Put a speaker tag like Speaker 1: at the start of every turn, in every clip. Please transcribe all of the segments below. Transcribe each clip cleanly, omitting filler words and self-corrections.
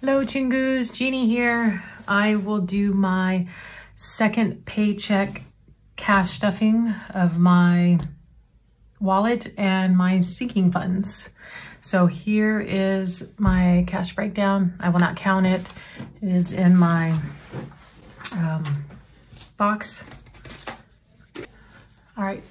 Speaker 1: Hello Chingus, Jeannie here. I will do my second paycheck cash stuffing of my wallet and my sinking funds. So here is my cash breakdown. I will not count it. It is in my box. All right.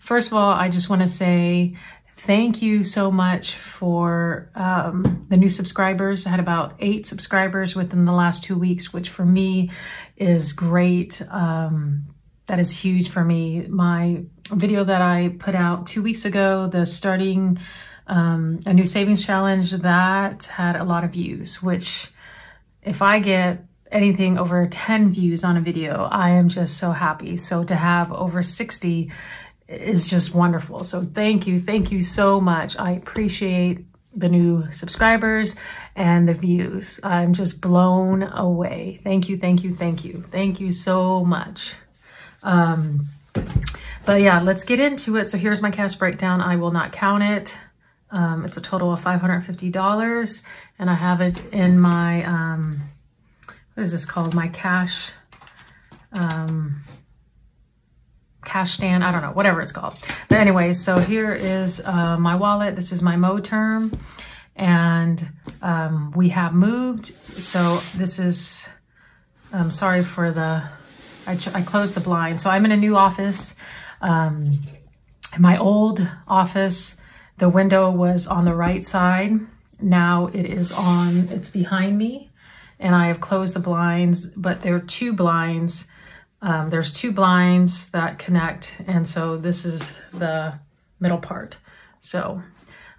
Speaker 1: First of all, I just want to say thank you so much for the new subscribers. I had about 8 subscribers within the last 2 weeks, which for me is great. That is huge for me. My video that I put out 2 weeks ago, the starting a new savings challenge, that had a lot of views, which if I get anything over 10 views on a video, I am just so happy. So to have over 60 is just wonderful. So thank you so much. I appreciate the new subscribers and the views. I'm just blown away. Thank you so much. But yeah, let's get into it. So here's my cash breakdown. I will not count it. It's a total of $550, and I have it in my what is this called? My cash stand, I don't know, whatever it's called. But anyway, so here is my wallet. This is my Moterm, and we have moved. So this is, sorry for the, I closed the blind. So I'm in a new office. In my old office, the window was on the right side. Now it is on, it's behind me, and I have closed the blinds, but there are 2 blinds. There's 2 blinds that connect, and so this is the middle part. So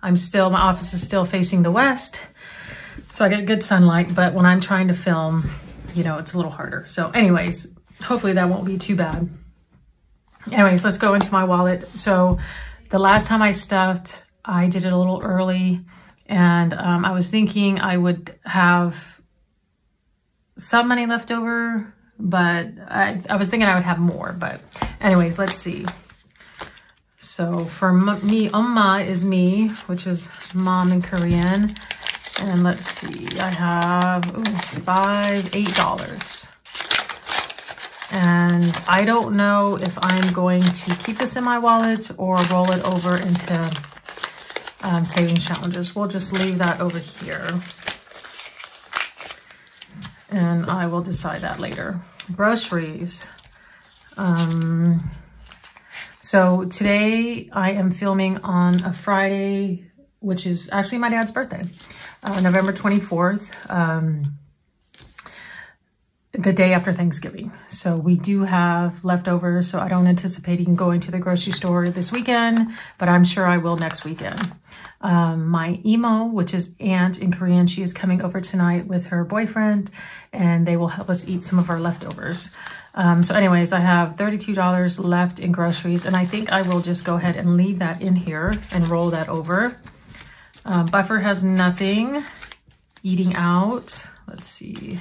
Speaker 1: my office is still facing the west, so I get good sunlight, but when I'm trying to film, you know, it's a little harder. So anyways, hopefully that won't be too bad. Anyways, let's go into my wallet. So the last time I stuffed, I did it a little early, and I was thinking I would have some money left over, but I was thinking I would have more. But anyways, let's see. So for me, Oma is me, which is mom in Korean. And let's see, I have $8. And I don't know if I'm going to keep this in my wallet or roll it over into savings challenges. We'll just leave that over here, and I will decide that later. Groceries. So today I am filming on a Friday, which is actually my dad's birthday, November 24th, the day after Thanksgiving. So we do have leftovers, so I don't anticipate going to the grocery store this weekend, but I'm sure I will next weekend. My Emo, which is aunt in Korean, she is coming over tonight with her boyfriend, and they will help us eat some of our leftovers. So anyways, I have $32 left in groceries, and I think I will just go ahead and leave that in here and roll that over. Buffer has nothing. Eating out, let's see.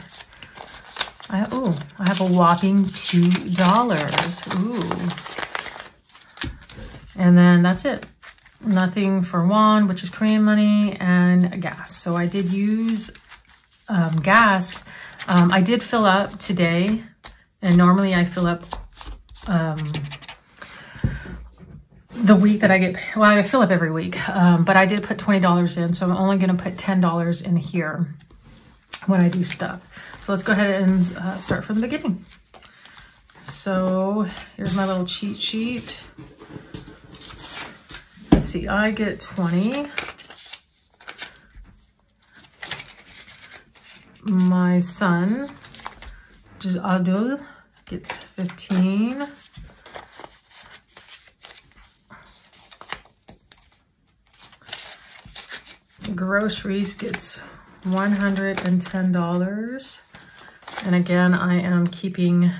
Speaker 1: I have a whopping $2. Ooh. And then that's it. Nothing for won, which is Korean money, and gas. So I did use gas. I did fill up today, and normally I fill up the week that I get, well, I fill up every week, but I did put $20 in, so I'm only going to put $10 in here when I do stuff. So let's go ahead and start from the beginning. So here's my little cheat sheet. Let's see, I get 20. My son, which is Adul, gets 15. Groceries gets $110. And again, I am keeping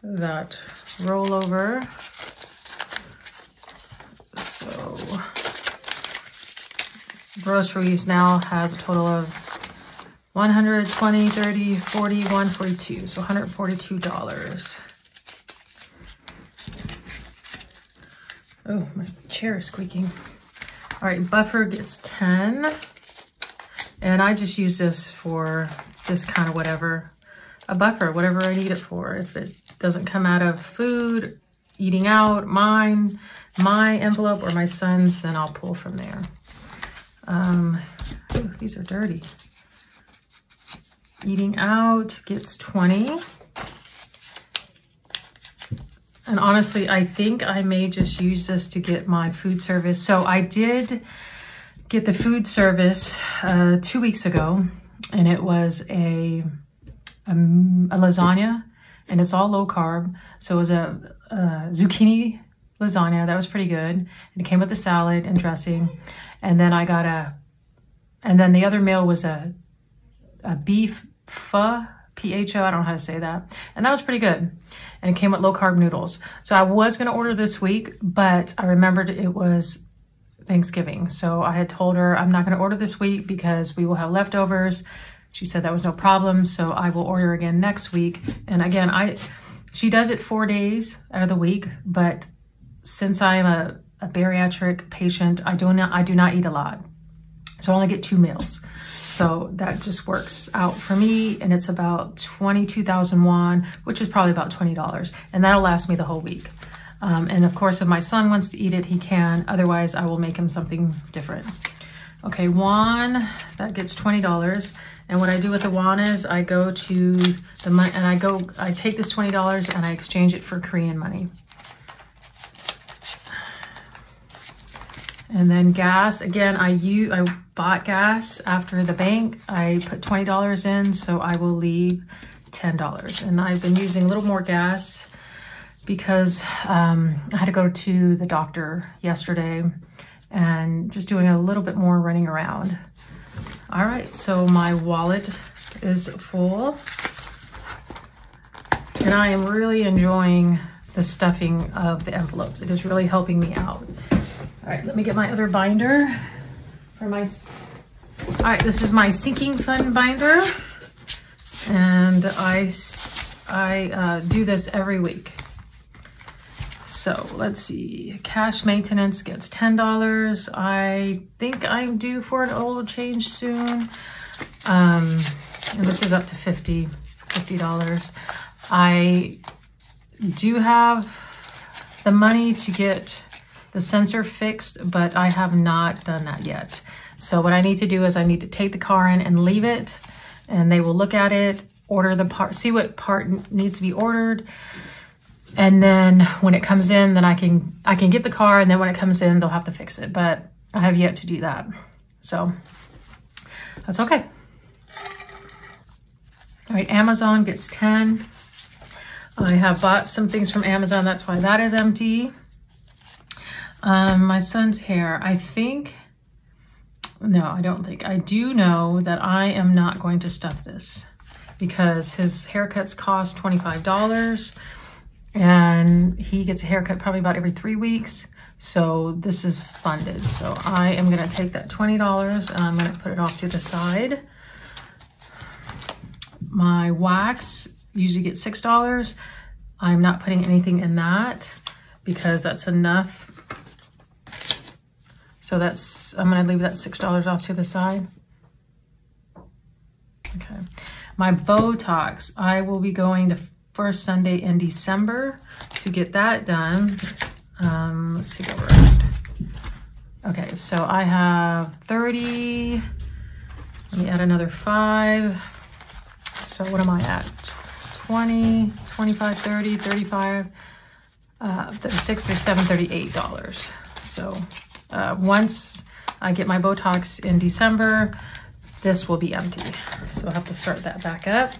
Speaker 1: that rollover. So groceries now has a total of 120, 30, 40, 142. So $142. Oh, my chair is squeaking. All right, buffer gets 10. And I just use this for just kind of whatever, a buffer, whatever I need it for. If it doesn't come out of food, eating out, my envelope or my son's, then I'll pull from there. Ooh, these are dirty. Eating out gets 20. And honestly, I think I may just use this to get my food service. So I did get the food service 2 weeks ago, and it was a lasagna, and it's all low carb. So it was a zucchini lasagna. That was pretty good. And it came with a salad and dressing. And then I got and then the other meal was a beef pho, P-H-O, I don't know how to say that. And that was pretty good. And it came with low carb noodles. So I was going to order this week, but I remembered it was Thanksgiving. So I had told her I'm not going to order this week because we will have leftovers. She said that was no problem. So I will order again next week. And again, she does it 4 days out of the week, but since I am a bariatric patient, I do not eat a lot. So I only get 2 meals. So that just works out for me, and it's about 22,000 won, which is probably about $20. And that'll last me the whole week. And of course, if my son wants to eat it, he can. Otherwise, I will make him something different. Okay, won, that gets $20. And what I do with the won is I go to the money, and I take this $20 and I exchange it for Korean money. And then gas, again, I bought gas after the bank. I put $20 in, so I will leave $10. And I've been using a little more gas because I had to go to the doctor yesterday and just doing a little bit more running around. All right, so my wallet is full. And I am really enjoying the stuffing of the envelopes. It is really helping me out. All right, let me get my other binder for my, all right, this is my sinking fund binder. And I do this every week. So let's see, cash maintenance gets $10. I think I'm due for an oil change soon. And this is up to $50. I do have the money to get the sensor fixed, but I have not done that yet. So what I need to do is I need to take the car in and leave it, and they will look at it, order the part, see what part needs to be ordered. And then when it comes in, then I can get the car, and then when it comes in, they'll have to fix it. But I have yet to do that. So that's okay. All right, Amazon gets 10. I have bought some things from Amazon. That's why that is empty. My son's hair, I think, no, I don't think. I do know that I am not going to stuff this because his haircuts cost $25 and he gets a haircut probably about every 3 weeks. So this is funded. So I am going to take that $20 and I'm going to put it off to the side. My wax usually gets $6. I'm not putting anything in that because that's enough. So I'm going to leave that $6 off to the side. Okay. My Botox, I will be going the first Sunday in December to get that done. Let's see where we're at. Okay, so I have 30. Let me add another 5. So what am I at? 20, 25, 30, 35, 36, 37, $38. So once I get my Botox in December, this will be empty. So I'll have to start that back up.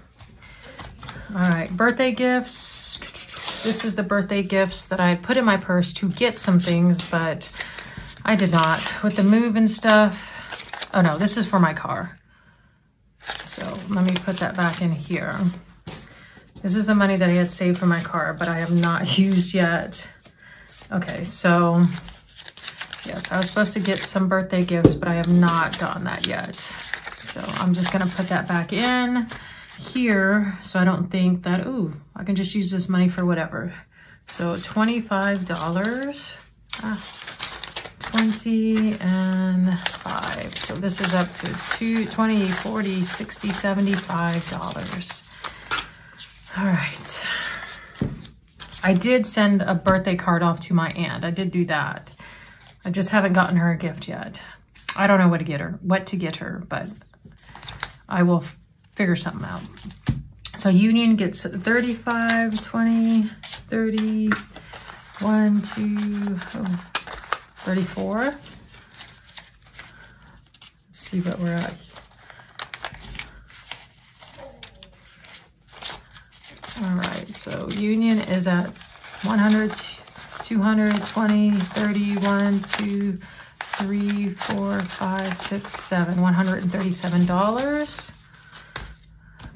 Speaker 1: All right, birthday gifts. This is the birthday gifts that I put in my purse to get some things, but I did not. With the move and stuff. Oh no, this is for my car. So let me put that back in here. This is the money that I had saved for my car, but I have not used yet. Okay, so yes, I was supposed to get some birthday gifts, but I have not done that yet. So I'm just gonna put that back in here so I don't think that, ooh, I can just use this money for whatever. So $25. 20 and 5. So this is up to $20, $40, $60, $75. All right. I did send a birthday card off to my aunt. I did do that. I just haven't gotten her a gift yet. I don't know what to get her, but I will figure something out. So Union gets 35, 20, 30, 1, 2, 34. Let's see what we're at. All right, so Union is at 100, 220, 30, 1, 2, 3, 4, 5, 6, 7, $137.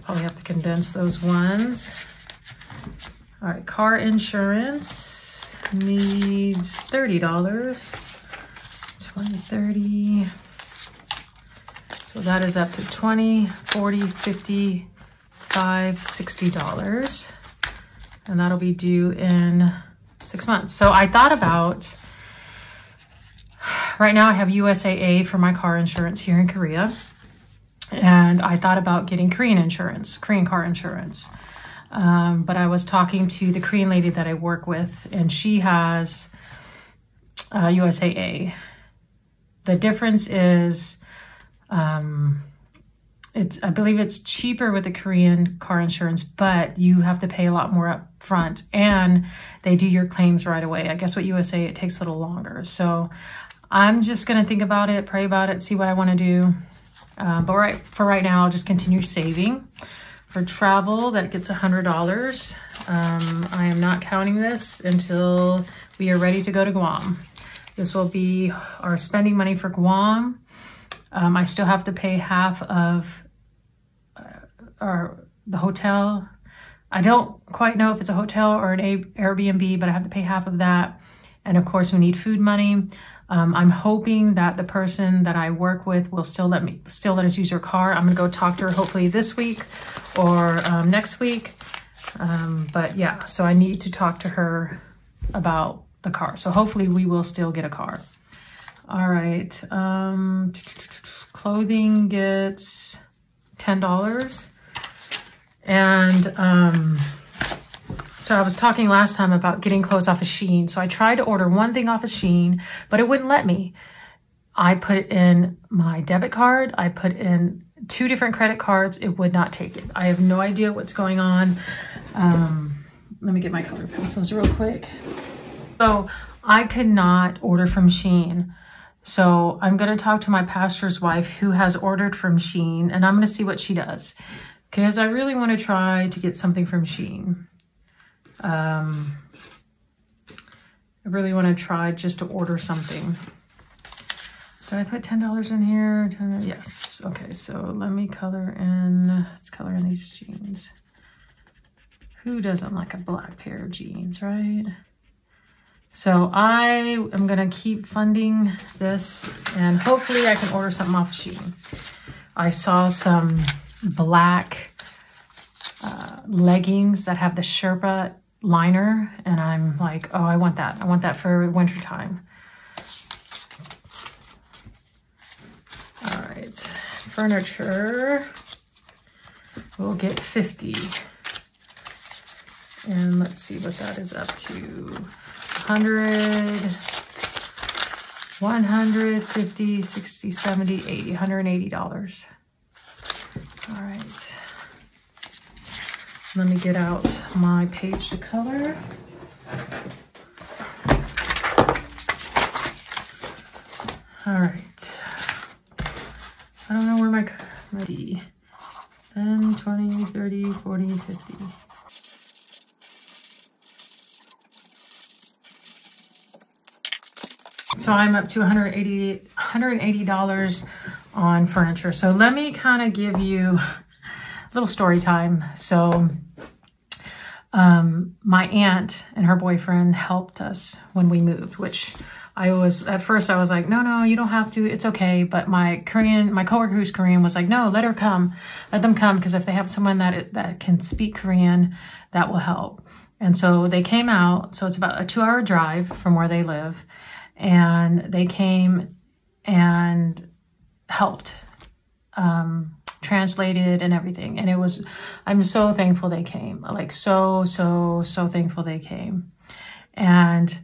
Speaker 1: Probably have to condense those ones. All right, car insurance needs $30. 20, 30. So that is up to $20, $40, $50, $5, $60. And that'll be due in 6 months. So I thought about, right now I have USAA for my car insurance here in Korea. And I thought about getting Korean insurance, Korean car insurance. But I was talking to the Korean lady that I work with, and she has USAA. The difference is, I believe it's cheaper with the Korean car insurance, but you have to pay a lot more up front, and they do your claims right away. I guess with USA, it takes a little longer. So I'm just going to think about it, pray about it, see what I want to do. But for right now, I'll just continue saving. For travel, that gets $100. I am not counting this until we are ready to go to Guam. This will be our spending money for Guam. I still have to pay half of the hotel. I don't quite know if it's a hotel or an Airbnb, but I have to pay half of that. And of course, we need food money. I'm hoping that the person that I work with will still let us use her car. I'm gonna go talk to her hopefully this week or next week. But yeah, so I need to talk to her about the car. So hopefully we will still get a car. All right, clothing gets $10. And so I was talking last time about getting clothes off of Shein. So I tried to order one thing off of Shein, but it wouldn't let me. I put in my debit card. I put in 2 different credit cards. It would not take it. I have no idea what's going on. Let me get my color pencils real quick. So I could not order from Shein. So I'm going to talk to my pastor's wife who has ordered from Shein, and I'm going to see what she does, because I really want to try to get something from Shein. I really want to try just to order something. Did I put $10 in here? Yes. Okay, so let me color in. Let's color in these jeans. Who doesn't like a black pair of jeans, right? So I am going to keep funding this, and hopefully I can order something off Shein. I saw some black leggings that have the Sherpa liner, and I'm like, oh, I want that. I want that for winter time. All right, furniture, we'll get 50. And let's see what that is up to. 100, 150, 60, 70, 80, $180. All right. Let me get out my page to color. All right. I don't know where my 10, 20, 30, 40, 50. So I'm up to $180 on furniture. So let me kind of give you a little story time. So my aunt and her boyfriend helped us when we moved, which at first I was like, no, you don't have to, it's okay. But my coworker who's Korean was like, no, let them come, because if they have someone that can speak Korean, that will help. And so they came out. So it's about a 2-hour drive from where they live. and they came and helped, translated and everything. And it was, I'm so thankful they came, like so thankful they came. And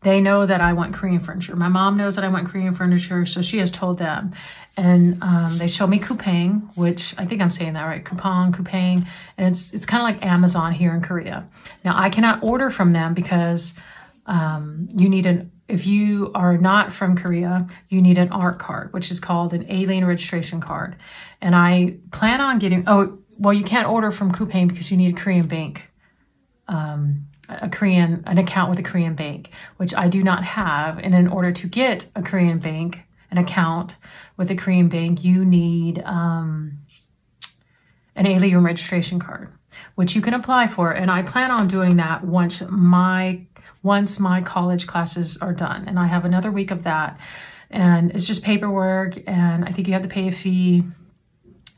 Speaker 1: they know that I want Korean furniture. My mom knows that I want Korean furniture, so she has told them. And they showed me Coupang, which I think I'm saying that right, Coupang, and it's kind of like Amazon here in Korea. Now I cannot order from them because you need if you are not from Korea, you need an ARC card, which is called an alien registration card. And I plan on getting, oh, well, you can't order from Coupang because you need a Korean bank, an account with a Korean bank, which I do not have. And in order to get a Korean bank, an account with a Korean bank, you need an alien registration card, which you can apply for. And I plan on doing that once my college classes are done. And I have another week of that. And it's just paperwork. And I think you have to pay a fee.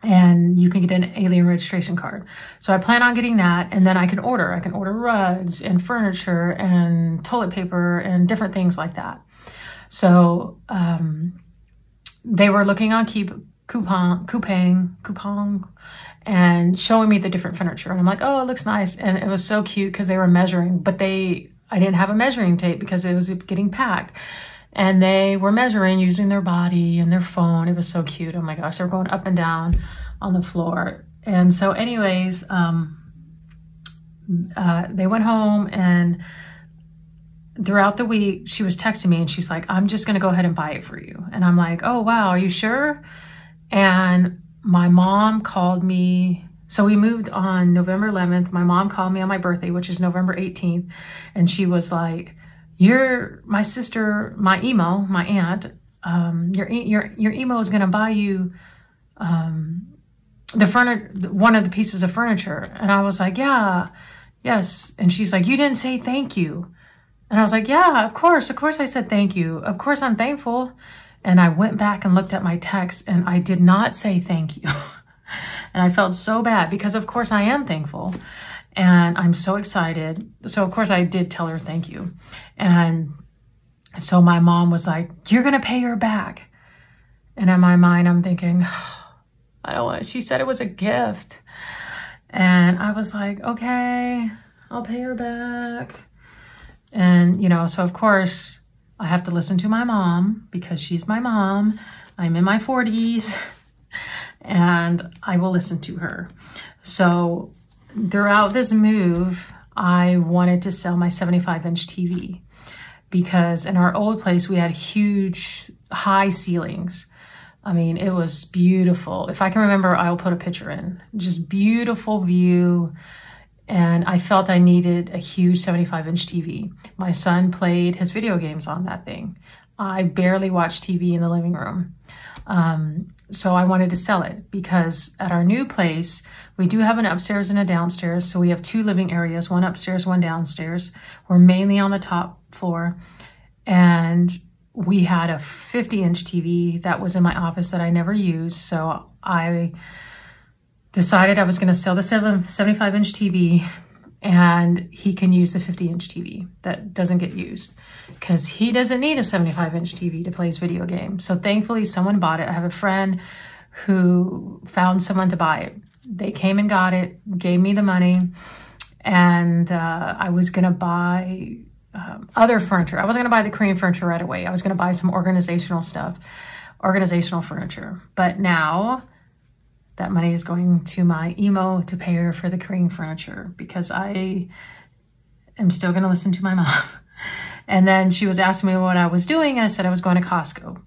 Speaker 1: And you can get an alien registration card. So I plan on getting that, and then I can order rugs and furniture and toilet paper and different things like that. So they were looking on Coupang and showing me the different furniture. And I'm like, oh, it looks nice. And it was so cute because they were measuring, but I didn't have a measuring tape because it was getting packed. And they were measuring using their body and their phone. It was so cute. Oh my gosh, they were going up and down on the floor. And so anyways, they went home, and throughout the week, she was texting me and she's like, I'm just going to go ahead and buy it for you. And I'm like, oh, wow, are you sure? And my mom called me. So we moved on November 11th. My mom called me on my birthday, which is November 18th. And she was like, my sister, my aunt, your emo is going to buy you, one of the pieces of furniture. And I was like, yeah, yes. And she's like, you didn't say thank you. And I was like, yeah, of course I said thank you. Of course I'm thankful. And I went back and looked at my text, and I did not say thank you. And I felt so bad because of course I am thankful. And I'm so excited. So of course I did tell her thank you. And so my mom was like, you're going to pay her back. And in my mind, I'm thinking, I don't want, she said it was a gift. And I was like, okay, I'll pay her back. And, so of course I have to listen to my mom because she's my mom. I'm in my 40s and I will listen to her. So throughout this move, I wanted to sell my 75-inch TV because in our old place, we had huge, high ceilings. I mean, it was beautiful. If I can remember, I'll put a picture in. Just beautiful view. And I felt I needed a huge 75-inch TV. My son played his video games on that thing. I barely watched TV in the living room. So I wanted to sell it because at our new place, we do have an upstairs and a downstairs. So we have two living areas, one upstairs, one downstairs. We're mainly on the top floor. And we had a 50-inch TV that was in my office that I never used. So I decided I was going to sell the 75-inch TV, and he can use the 50-inch TV that doesn't get used because he doesn't need a 75-inch TV to play his video game. So thankfully someone bought it. I have a friend who found someone to buy it. They came and got it, gave me the money, and I was going to buy other furniture. I wasn't going to buy the Korean furniture right away. I was going to buy some organizational stuff, organizational furniture. But now that money is going to my emo to pay her for the Korean furniture because I am still going to listen to my mom. And then she was asking me what I was doing. I said I was going to Costco.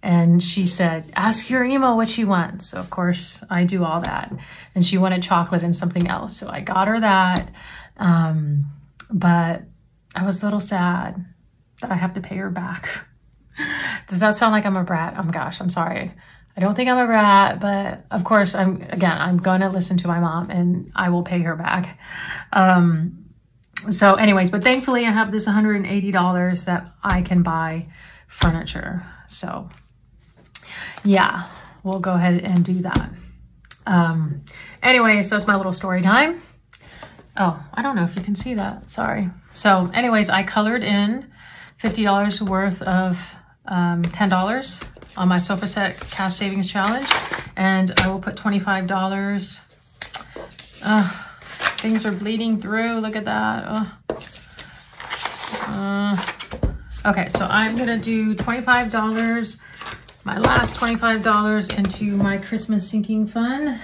Speaker 1: And she said, ask your emo what she wants. So of course I do all that. And she wanted chocolate and something else. So I got her that. But I was a little sad that I have to pay her back. Does that sound like I'm a brat? Oh my gosh, I'm sorry. I don't think I'm a brat, but of course I'm going to listen to my mom and I will pay her back. So anyways, but thankfully I have this $180 that I can buy furniture. So yeah, we'll go ahead and do that. Anyways, that's my little story time. Oh, I don't know if you can see that. Sorry. So anyways, I colored in $50 worth of $10 on my sofa set cash savings challenge, and I will put $25. Things are bleeding through. Look at that. Okay, so I'm gonna do $25, my last $25 into my Christmas sinking fund.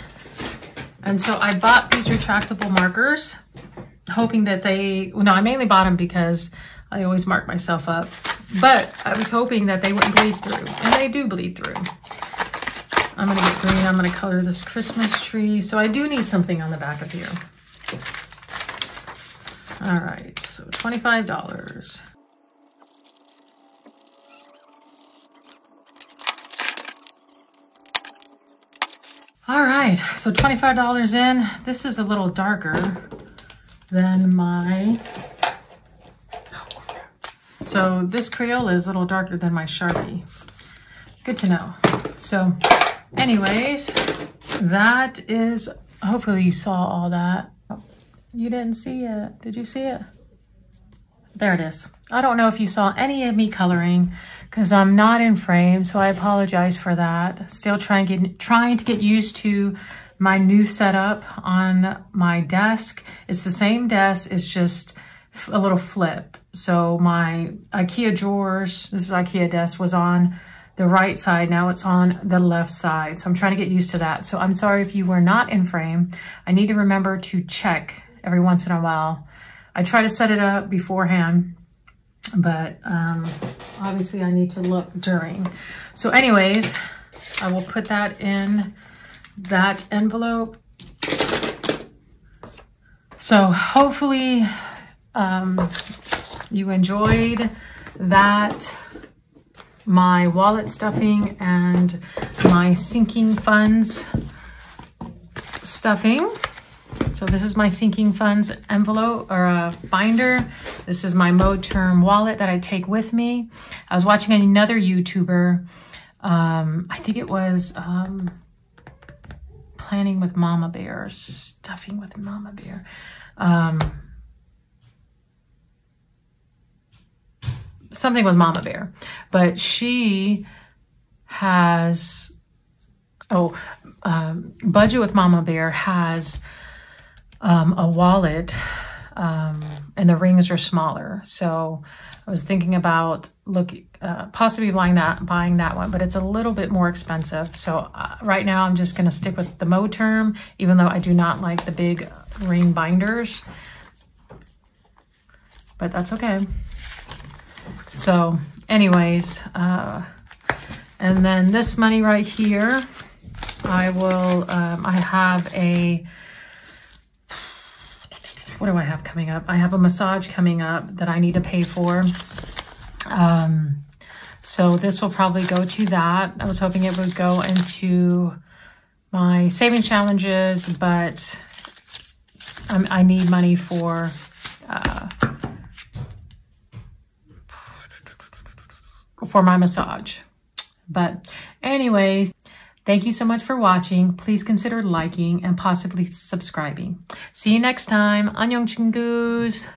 Speaker 1: And so I bought these retractable markers, hoping that I mainly bought them because I always mark myself up, but I was hoping that they wouldn't bleed through, and they do bleed through. I'm gonna get green, I'm gonna color this Christmas tree. So I do need something on the back of here. All right, so $25. All right, so $25 in. This is a little darker than my, so this Crayola is a little darker than my Sharpie. Good to know. So anyways, that is, hopefully you saw all that. You didn't see it. Did you see it? There it is. I don't know if you saw any of me coloring because I'm not in frame, so I apologize for that. Still trying to get used to my new setup on my desk. It's the same desk, it's just a little flipped. So my IKEA drawers, this is IKEA desk, was on the right side. Now it's on the left side. So I'm trying to get used to that. So I'm sorry if you were not in frame. I need to remember to check every once in a while. I try to set it up beforehand, but obviously I need to look during. So anyways, I will put that in that envelope. So hopefully you enjoyed that, my wallet stuffing and my sinking funds stuffing. So this is my sinking funds envelope or binder. This is my Moterm wallet that I take with me. I was watching another YouTuber. I think it was planning with Mama Bear, stuffing with Mama Bear. Something with Mama Bear, but she has, Budget with Mama Bear has a wallet, and the rings are smaller. So I was thinking about possibly buying that one, but it's a little bit more expensive. So right now I'm just going to stick with the Moterm, even though I do not like the big ring binders, but that's okay. So anyways, and then this money right here, I will, I have a, what do I have coming up? I have a massage coming up that I need to pay for. So this will probably go to that. I was hoping it would go into my savings challenges, but I need money for, my massage. But anyways, thank you so much for watching. Please consider liking and possibly subscribing. See you next time. 안녕 친구s.